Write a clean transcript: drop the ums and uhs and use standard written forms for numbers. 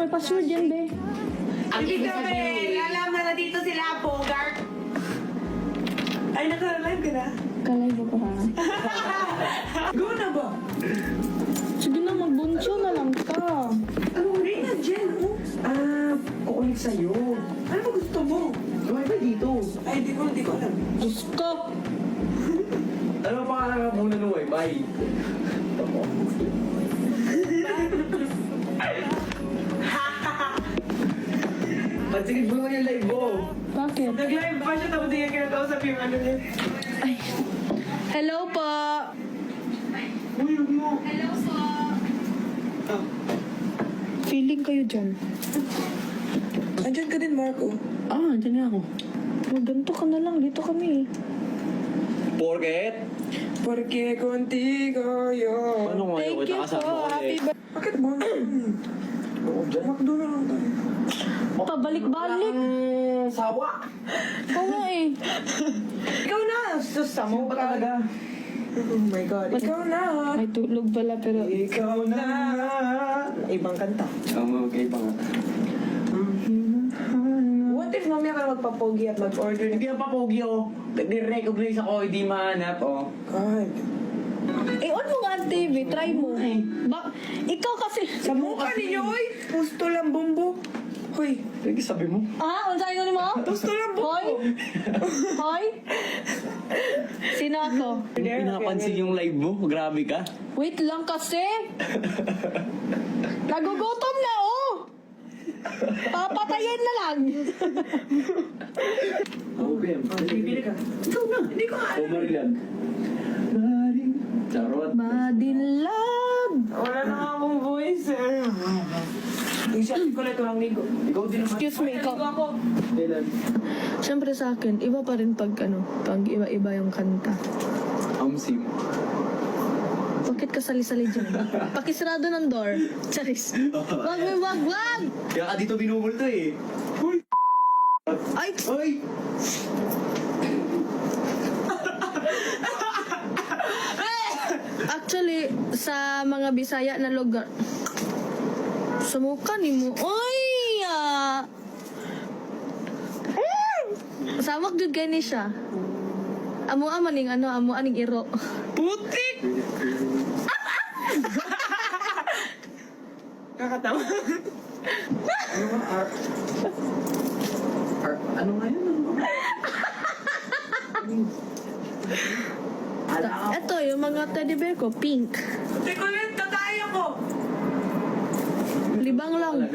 may password yan, be. Ibig sabihin, alam na dito sila, Bogart. Ay, naka-live ka na? Kalay ba pa? Go na ba? Sige na, magbunso na lang ka. Ano rin na dyan, oh? Kukulit sa'yo. Ano ba gusto mo? Gawin ba dito? Ay, di ko alam. Diyos ko. Ano ba pangalan nga muna ng wifi? Pansigid mo naman yung live mo. Bakit? Nag-live pa siya, tapos di niya kinakausap yung ano niya. Ay. Hello po. Uy, huwag mo. Feeling kayo dyan. Andyan ka din, Marco. Dyan nga ako. Ganito ka na lang. Dito kami. Porket? Porque contigo yo. Ano nga Thank you po. Happy birthday. Bakit ba? Makdo na lang tayo. Pabalik-balik. Sawa! Oo nga eh. Ikaw na! Susamo Ba ka. talaga? Oh my God. Ikaw na. May tulog pala pero... Ikaw na! Ibang kanta. Tama, okay pa nga. What if mamaya ka magpapogi at mag-order Hindi na pa pogi oh. Nag-recognize ako, hindi mahanap oh. God. on mo nga ang TV. Try mo. Ikaw kasi... Sa mukha ninyo, oy! Pusto lang bumbo. Hoy. Sige, sabi mo. Ano sa'yo ni mo? Pusto lang bumbo. Hoy? Hoy? Sino ako? Pinapansin yung live mo, grabe ka. Wait lang kasi. Nagugutom na, oh. Papatayin na lang. Oh, Bem. Bibili ka. Ikaw na. Hindi ko alam. Marilag. Charot. Madilag. Wala na nga akong voice. Isang ko lang ito lang ligo. Ikaw din naman. Excuse me, ikaw. Ako. Kailan? Siyempre sa akin, iba pa rin pag iba-iba yung kanta. Amsim. Bakit ka sali-sali dyan? Pakisarado ng door. Charis. Wag! Kaya ka dito binubulto eh. Ay! Hoy! Actually, sa mga Bisaya na lugar, sumukan ni mo. Oy! Samak jud gani siya. Amo maning amo aning iro. Putik! Kakatawa. Ano ba? Ano nga yun? Ito, yung mga teddy bear ko, pink. Tikulit, kakaya ko. Libang lang.